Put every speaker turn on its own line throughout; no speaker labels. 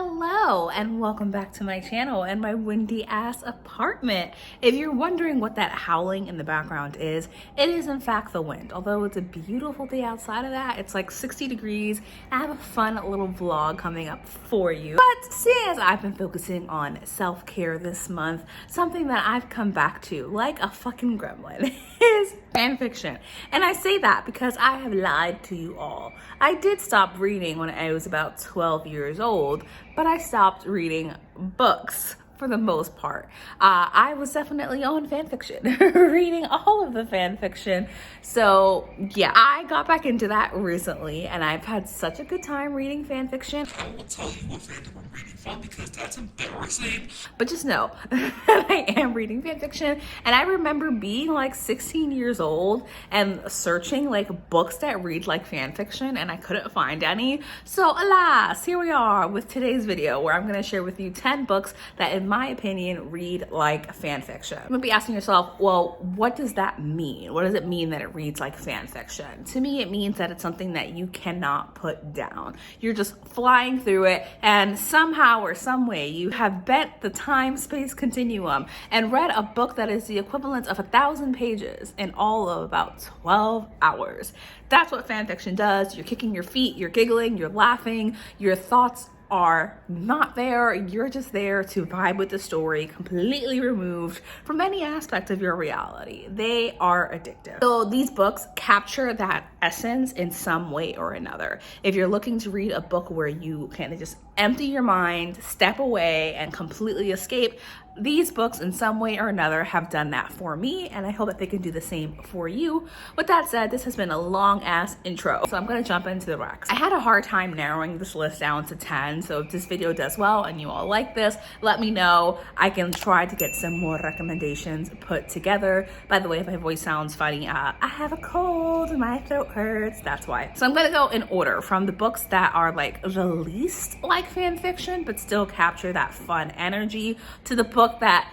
Hello and welcome back to my channel and my windy ass apartment. If you're wondering what that howling in the background is, it is in fact the wind. Although it's a beautiful day outside of that, it's like 60 degrees. I have a fun little vlog coming up for you. But seeing as I've been focusing on self-care this month, something that I've come back to like a fucking gremlin is fan fiction. And I say that because I have lied to you all. I did stop reading when I was about 12 years old, but I stopped reading books for the most part. I was definitely on fan fiction, reading all of the fan fiction. So yeah, I got back into that recently and I've had such a good time reading fan fiction.
I won't tell you what fandom I'm reading from because that's embarrassing.
But just know that I am reading fan fiction. And I remember being like 16 years old and searching like books that read like fan fiction and I couldn't find any. So alas, here we are with today's video where I'm gonna share with you 10 books that in my opinion read like fan fiction. You might be asking yourself, well, what does that mean? What does it mean that it reads like fan fiction? To me, it means that it's something that you cannot put down. You're just flying through it and somehow or some way you have bent the time-space continuum and read a book that is the equivalent of 1,000 pages in all of about 12 hours. That's what fan fiction does. You're kicking your feet, you're giggling, you're laughing, your thoughts are not there. You're just there to vibe with the story, completely removed from any aspect of your reality. They are addictive. So these books capture that essence in some way or another. If you're looking to read a book where you can just empty your mind, step away, and completely escape, these books in some way or another have done that for me, and I hope that they can do the same for you. With that said, this has been a long ass intro, so I'm gonna jump into the RECS. I had a hard time narrowing this list down to 10, so if this video does well and you all like this, let me know. I can try to get some more recommendations put together. By the way, if my voice sounds funny, I have a cold and my throat hurts, that's why. So I'm gonna go in order from the books that are like the least like fan fiction, but still capture that fun energy, to the book that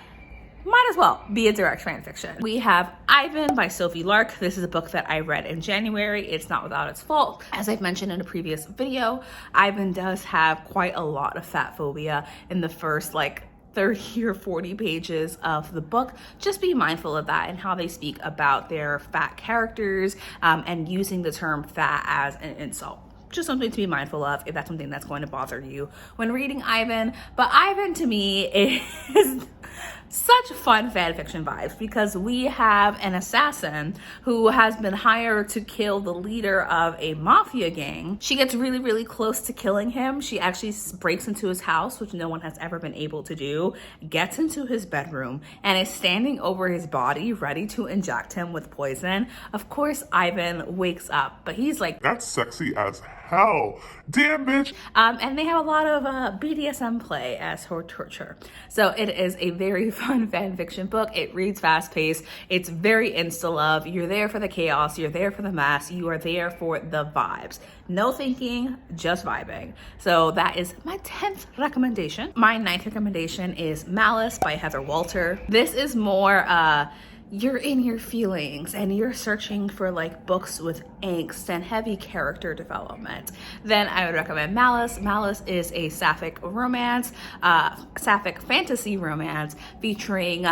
might as well be a direct fan fiction. We have Ivan by Sophie Lark. This is a book that I read in January. It's not without its fault. As I've mentioned in a previous video, Ivan does have quite a lot of fat phobia in the first like 30 or 40 pages of the book. Just be mindful of that and how they speak about their fat characters and using the term fat as an insult. Just something to be mindful of if that's something that's going to bother you when reading Ivan. But Ivan to me is such fun fan fiction vibes because we have an assassin who has been hired to kill the leader of a mafia gang. She gets really, really close to killing him. She actually breaks into his house, which no one has ever been able to do, gets into his bedroom, and is standing over his body ready to inject him with poison. Of course, Ivan wakes up, but he's like,
That's sexy as hell. Damn, bitch.
And they have a lot of BDSM play as her torture. So it is a very fun fan fiction book. It reads fast paced. It's very insta love. You're there for the chaos. You're there for the mess. You are there for the vibes. No thinking, just vibing. So that is my 10th recommendation. My 9th recommendation is Malice by Heather Walter. This is more you're in your feelings and you're searching for like books with angst and heavy character development, then I would recommend Malice. Malice is a sapphic romance, sapphic fantasy romance featuring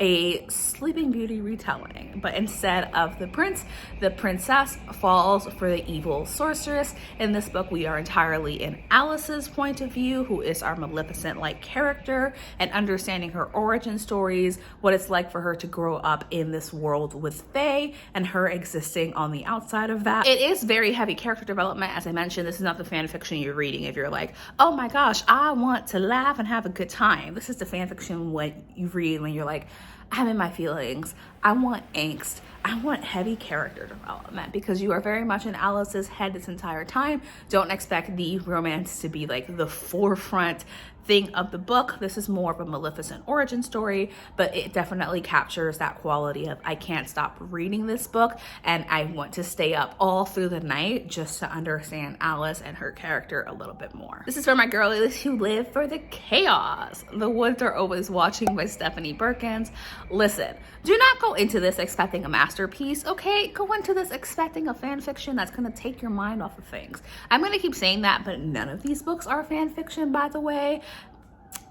a Sleeping Beauty retelling, but instead of the prince, the princess falls for the evil sorceress. In this book, we are entirely in Alice's point of view, who is our Maleficent-like character, and understanding her origin stories, what it's like for her to grow up in this world with Fae, and her existing on the outside of that. It is very heavy character development. As I mentioned, this is not the fan fiction you're reading if you're like, oh my gosh, I want to laugh and have a good time. This is the fan fiction what you read when you're like, I'm in my feelings. I want angst. I want heavy character development because you are very much in Alice's head this entire time. Don't expect the romance to be like the forefront thing of the book. This is more of a Maleficent origin story, but it definitely captures that quality of I can't stop reading this book and I want to stay up all through the night just to understand Alice and her character a little bit more. This is for my girlies who live for the chaos. The Woods Are Always Watching by Stephanie Perkins. Listen, do not go into this expecting a masterpiece, okay? Go into this expecting a fan fiction that's gonna take your mind off of things. I'm gonna keep saying that, but none of these books are fan fiction, by the way.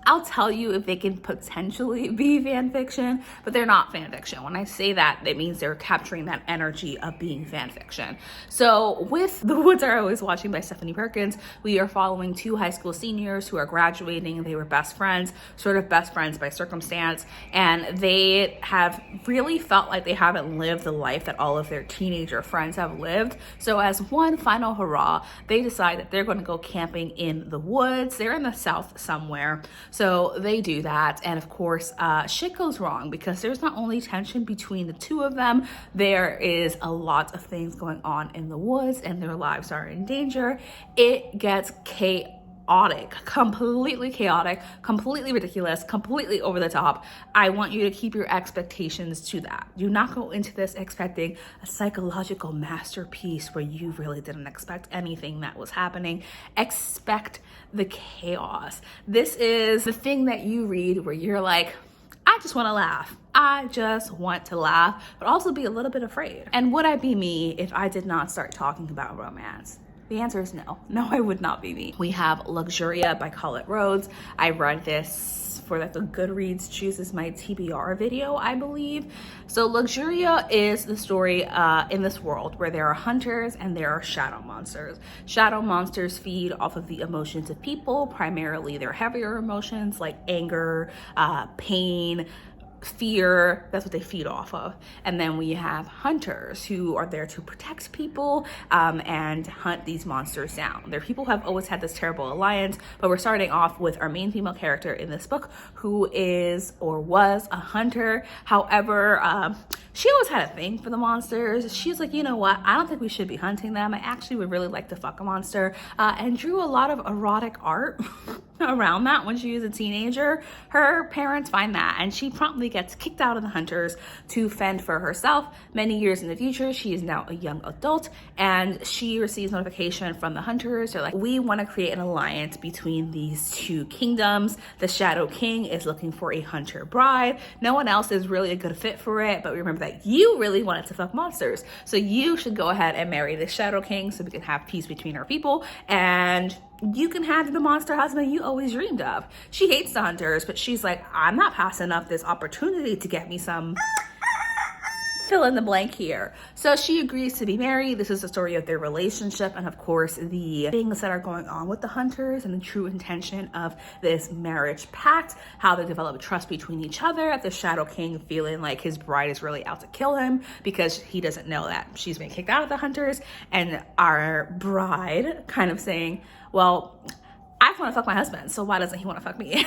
I'll tell you if they can potentially be fan fiction, but they're not fan fiction. When I say that, it means they're capturing that energy of being fan fiction. So with The Woods Are Always Watching by Stephanie Perkins, we are following two high school seniors who are graduating. They were best friends, sort of best friends by circumstance, and they have really felt like they haven't lived the life that all of their teenager friends have lived. So as one final hurrah, they decide that they're going to go camping in the woods. They're in the South somewhere. So they do that, and of course, shit goes wrong because there's not only tension between the two of them, there is a lot of things going on in the woods and their lives are in danger. It gets chaotic, completely ridiculous, completely over the top. I want you to keep your expectations to that. Do not go into this expecting a psychological masterpiece where you really didn't expect anything that was happening. Expect the chaos. This is the thing that you read where you're like, I just want to laugh. I just want to laugh, but also be a little bit afraid. And would I be me if I did not start talking about romance? The answer is no. No, I would not be me. We have Luxuria by Colette Rhodes. I read this for the Goodreads chooses my TBR video, I believe. So Luxuria is the story in this world where there are hunters and there are shadow monsters. Shadow monsters feed off of the emotions of people, primarily their heavier emotions like anger, pain, fear. That's what they feed off of. And then we have hunters who are there to protect people and hunt these monsters down. They're people who have always had this terrible alliance, but we're starting off with our main female character in this book who is or was a hunter. However, she always had a thing for the monsters. She's like, you know what? I don't think we should be hunting them. I actually would really like to fuck a monster, and drew a lot of erotic art around that when she was a teenager. Her parents find that and she promptly gets kicked out of the hunters to fend for herself. Many years in the future, she is now a young adult and she receives notification from the hunters. They're like, we want to create an alliance between these two kingdoms. The Shadow King is looking for a hunter bride. No one else is really a good fit for it, but remember that you really wanted to fuck monsters. So you should go ahead and marry the Shadow King so we can have peace between our people and you can have the monster husband you always dreamed of. She hates the hunters, but she's like, I'm not passing up this opportunity to get me some fill in the blank here. So she agrees to be married. This is the story of their relationship and of course the things that are going on with the hunters and the true intention of this marriage pact, how they develop trust between each other, the Shadow King feeling like his bride is really out to kill him because he doesn't know that she's been kicked out of the hunters, and our bride kind of saying, well, I want to fuck my husband, so why doesn't he want to fuck me?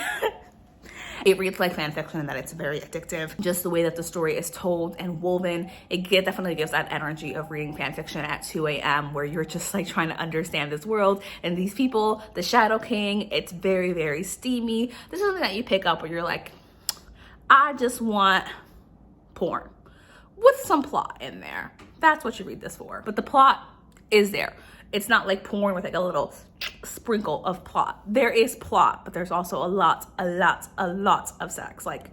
It reads like fan fiction in that it's very addictive. Just the way that the story is told and woven, definitely gives that energy of reading fan fiction at 2 a.m. where you're just like trying to understand this world and these people, the Shadow King. It's very, very steamy. This is something that you pick up where you're like, I just want porn with some plot in there. That's what you read this for. But the plot is there. It's not like porn with like a little sprinkle of plot. There is plot, but there's also a lot of sex, like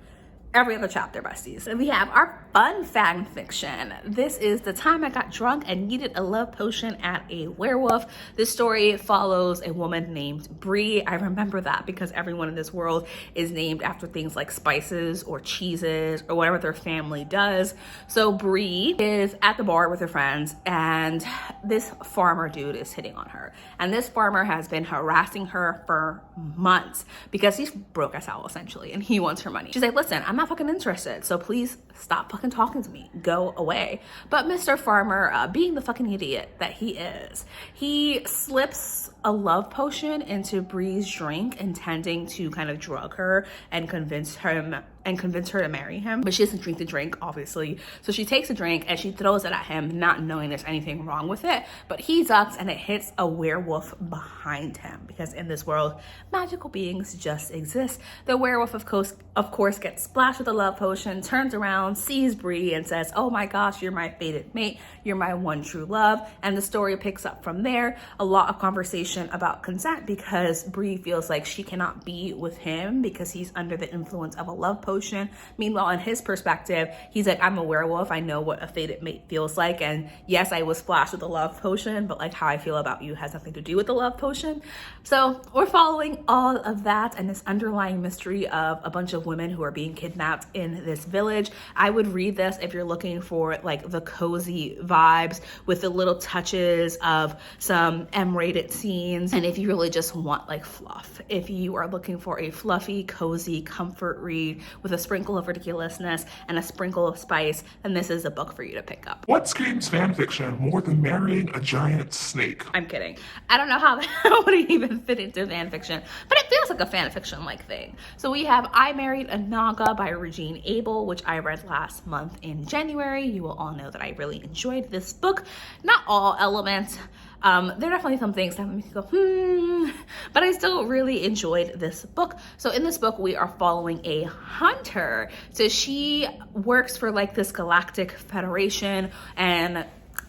every other chapter, besties. And we have our fun fan fiction. This is The Time I Got Drunk and Needed a Love Potion at a Werewolf. This story follows a woman named Bree. I remember that because everyone in this world is named after things like spices or cheeses or whatever their family does. So Bree is at the bar with her friends and this farmer dude is hitting on her. And this farmer has been harassing her for months because he's broke as hell essentially and he wants her money. She's like, listen, I'm not fucking interested, so please stop fucking talking to me. Go away. But Mr. Farmer, being the fucking idiot that he is, he slips a love potion into Bree's drink, intending to kind of drug her and convince her to marry him. But she doesn't drink the drink, obviously. So she takes a drink and she throws it at him, not knowing there's anything wrong with it. But he ducks and it hits a werewolf behind him because in this world, magical beings just exist. The werewolf, of course, gets splashed with a love potion, turns around, sees Bree and says, oh my gosh, you're my fated mate. You're my one true love. And the story picks up from there. A lot of conversation about consent because Bree feels like she cannot be with him because he's under the influence of a love potion. potion. Meanwhile, in his perspective, he's like, I'm a werewolf. I know what a fated mate feels like. And yes, I was splashed with a love potion, but like how I feel about you has nothing to do with the love potion. So we're following all of that and this underlying mystery of a bunch of women who are being kidnapped in this village. I would read this if you're looking for like the cozy vibes with the little touches of some M-rated scenes. And if you really just want like fluff, if you are looking for a fluffy, cozy comfort read with a sprinkle of ridiculousness and a sprinkle of spice, then this is a book for you to pick up.
What screams fanfiction more than marrying a giant snake?
I'm kidding. I don't know how that would even fit into fanfiction, but it feels like a fanfiction-like thing. So we have I Married Anaga by Regine Abel, which I read last month in January. You will all know that I really enjoyed this book. Not all elements. There are definitely some things that make me go, but I still really enjoyed this book. So in this book, we are following a hunter. So she works for like this galactic federation,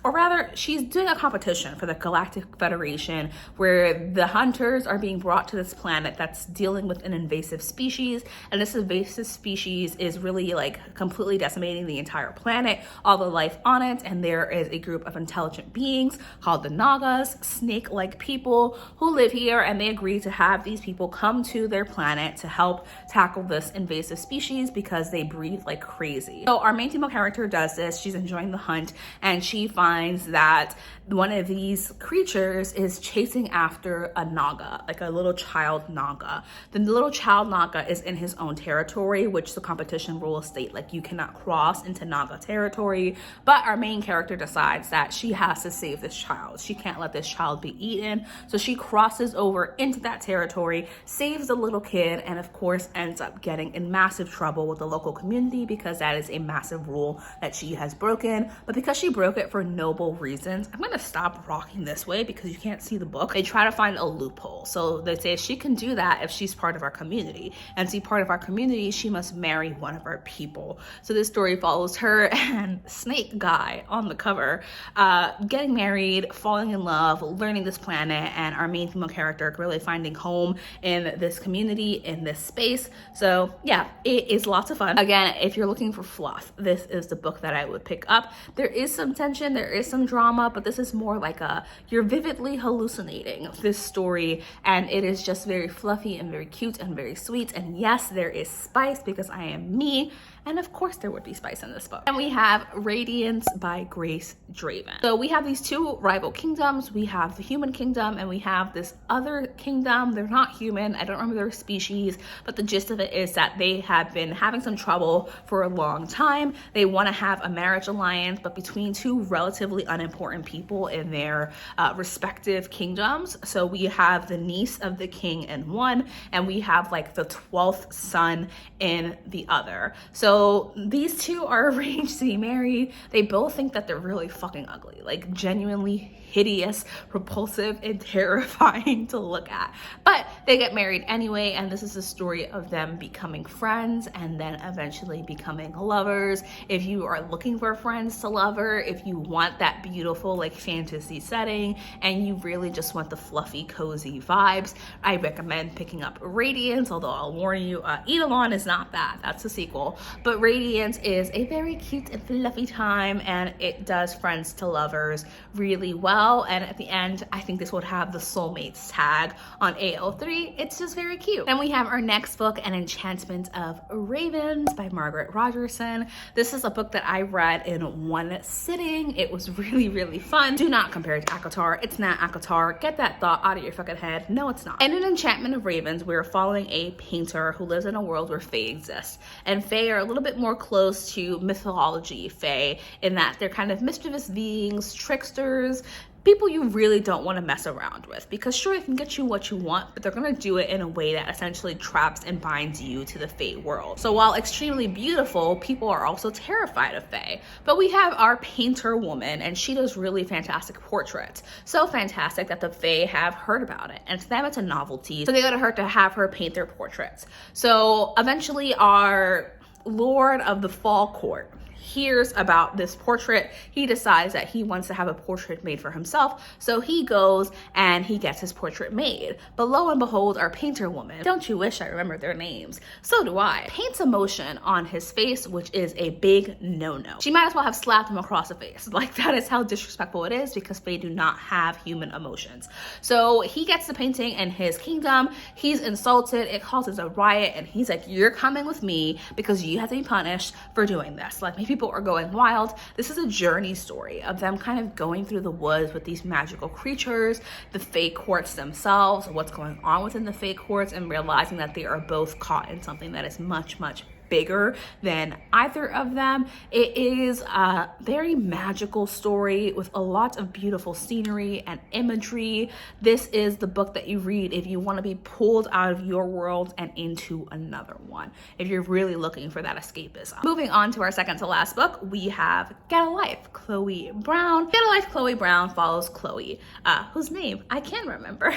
or rather, she's doing a competition for the Galactic Federation where the hunters are being brought to this planet that's dealing with an invasive species. And this invasive species is really like completely decimating the entire planet, all the life on it. And there is a group of intelligent beings called the Nagas, snake-like people who live here. And they agree to have these people come to their planet to help tackle this invasive species because they breathe like crazy. So our main female character does this. She's enjoying the hunt and she finds that one of these creatures is chasing after a Naga, like a little child Naga. The little child Naga is in his own territory, which the competition rules state like you cannot cross into Naga territory. But our main character decides that she has to save this child. She can't let this child be eaten. So she crosses over into that territory, saves the little kid, and of course ends up getting in massive trouble with the local community because that is a massive rule that she has broken. But because she broke it for noble reasons, I'm gonna stop rocking this way because you can't see the book. They try to find a loophole. So they say she can do that if she's part of our community. And to be part of our community, she must marry one of our people. So this story follows her and Snake Guy on the cover, getting married, falling in love, learning this planet, and our main female character really finding home in this community, in this space. So yeah, it is lots of fun. Again, if you're looking for fluff, this is the book that I would pick up. There is some tension, there is some drama, but this is more like you're vividly hallucinating this story, and it is just very fluffy and very cute and very sweet. And yes, there is spice because I am me, and of course there would be spice in this book. And we have Radiance by Grace Draven. So we have these two rival kingdoms. We have the human kingdom and we have this other kingdom. They're not human, I don't remember their species, but the gist of it is that they have been having some trouble for a long time. They want to have a marriage alliance, but between two relatively unimportant people in their respective kingdoms. So we have the niece of the king in one, and we have like the 12th son in the other. So these two are arranged to be married. They both think that they're really fucking ugly, like genuinely hideous, repulsive, and terrifying to look at. But they get married anyway, and this is a story of them becoming friends and then eventually becoming lovers. If you are looking for friends to lover, if you want that beautiful like fantasy setting and you really just want the fluffy, cozy vibes, I recommend picking up Radiance, although I'll warn you, Eidolon is not that. That's a sequel. But Radiance is a very cute and fluffy time, and it does friends to lovers really well. And at the end, I think this would have the soulmates tag on AO3. It's just very cute. Then we have our next book, An Enchantment of Ravens by Margaret Rogerson. This is a book that I read in one sitting. It was really, really fun. Do not compare it to ACOTAR. It's not ACOTAR. Get that thought out of your fucking head. No, it's not. In An Enchantment of Ravens, we're following a painter who lives in a world where fae exist. And fae are a little bit more close to mythology fae in that they're kind of mischievous beings, tricksters, people you really don't want to mess around with, because sure, they can get you what you want, but they're going to do it in a way that essentially traps and binds you to the fae world. So while extremely beautiful, people are also terrified of fae. But we have our painter woman, and she does really fantastic portraits. So fantastic that the fae have heard about it, and to them it's a novelty. So they go to her to have her paint their portraits. So eventually our Lord of the Fall Court, hears about this portrait, he decides that he wants to have a portrait made for himself. So he goes and he gets his portrait made. But lo and behold, our painter woman, don't you wish I remembered their names? So do I. Paints emotion on his face, which is a big no-no. She might as well have slapped him across the face. Like, that is how disrespectful it is, because they do not have human emotions. So he gets the painting in his kingdom. He's insulted. It causes a riot, and he's like, you're coming with me because you have to be punished for doing this. Like, people are going wild. This is a journey story of them kind of going through the woods with these magical creatures, the fake courts themselves, what's going on within the fake courts, and realizing that they are both caught in something that is much, much bigger than either of them. It is a very magical story with a lot of beautiful scenery and imagery. This is the book that you read if you want to be pulled out of your world and into another one, if you're really looking for that escapism. Moving on to our second to last book, we have Get a Life, Chloe Brown. Get a Life, Chloe Brown follows Chloe, whose name I can't remember.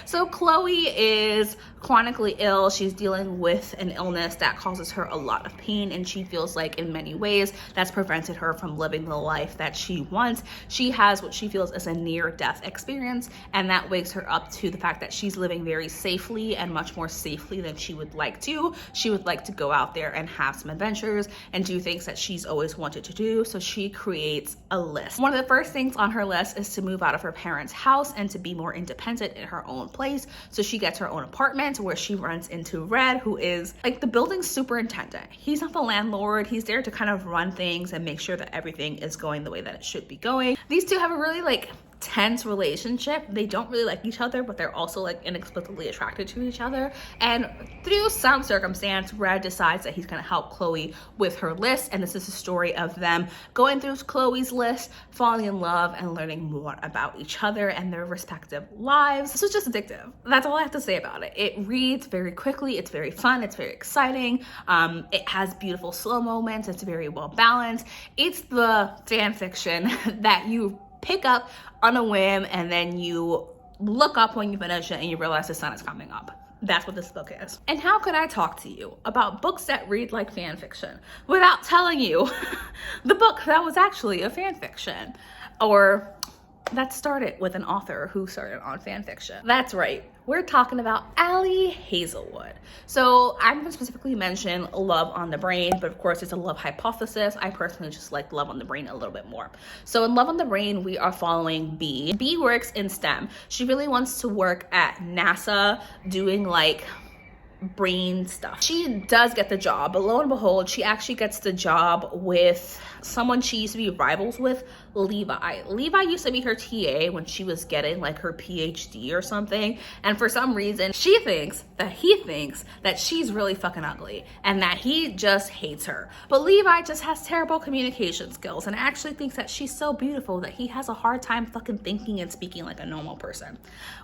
So Chloe is chronically ill. She's dealing with an illness that causes her a lot of pain, and she feels like in many ways that's prevented her from living the life that she wants. She has what she feels is a near-death experience, and that wakes her up to the fact that she's living very safely, and much more safely than she would like to. She would like to go out there and have some adventures and do things that she's always wanted to do, so she creates a list. One of the first things on her list is to move out of her parents' house and to be more independent in her own place. So she gets her own apartment where she runs into Red, who is like the building's superintendent. He's not the landlord. He's there to kind of run things and make sure that everything is going the way that it should be going. These two have a really tense relationship. They don't really like each other, but they're also inexplicably attracted to each other. And through some circumstance, Red decides that he's going to help Chloe with her list. And this is a story of them going through Chloe's list, falling in love, and learning more about each other and their respective lives. This is just addictive. That's all I have to say about it. It reads very quickly. It's very fun. It's very exciting. It has beautiful slow moments. It's very well balanced. It's the fan fiction that you pick up on a whim, and then you look up when you finish it and you realize the sun is coming up. That's what this book is. And how could I talk to you about books that read like fan fiction without telling you the book that was actually a fan fiction, or that started with an author who started on fan fiction? That's right. We're talking about Ali Hazelwood. So I'm going to specifically mention Love on the Brain, but of course it's a love hypothesis. I personally just like Love on the Brain a little bit more. So in Love on the Brain, we are following Bee. Bee works in STEM. She really wants to work at NASA doing brain stuff. She does get the job, but lo and behold, she actually gets the job with someone she used to be rivals with, Levi. Levi used to be her TA when she was getting her PhD or something, and for some reason he thinks that she's really fucking ugly and that he just hates her. But Levi just has terrible communication skills and actually thinks that she's so beautiful that he has a hard time fucking thinking and speaking like a normal person.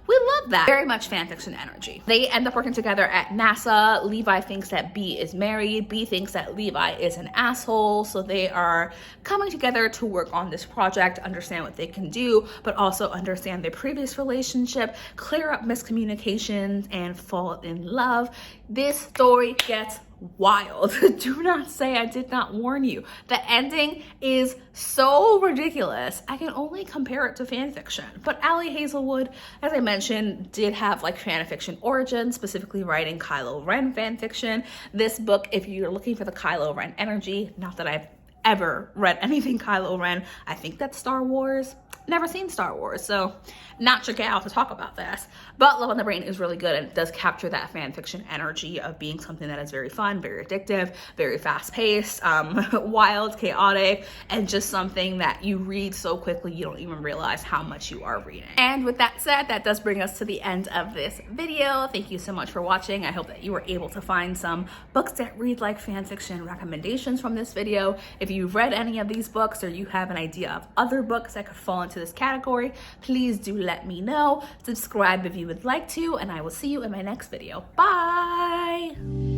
We love that. Very much fanfiction energy. They end up working together at NASA. Levi thinks that Bee is married. Bee thinks that Levi is an asshole. So they are coming together to work on this project, understand what they can do, but also understand their previous relationship, clear up miscommunications, and fall in love. This story gets wild. Do not say I did not warn you. The ending is so ridiculous. I can only compare it to fan fiction. But Ali Hazelwood, as I mentioned, did have fan fiction origins, specifically writing Kylo Ren fan fiction. This book, if you're looking for the Kylo Ren energy, not that I've ever read anything Kylo Ren, I think that's Star Wars. Never seen Star Wars, so not your gal to talk about this. But Love on the Brain is really good, and it does capture that fan fiction energy of being something that is very fun, very addictive, very fast-paced, wild, chaotic, and just something that you read so quickly you don't even realize how much you are reading. And with that said, that does bring us to the end of this video. Thank you so much for watching. I hope that you were able to find some books that read like fan fiction recommendations from this video. If you've read any of these books, or you have an idea of other books that could fall into this category, please do let me know. Subscribe if you would like to, and I will see you in my next video. Bye!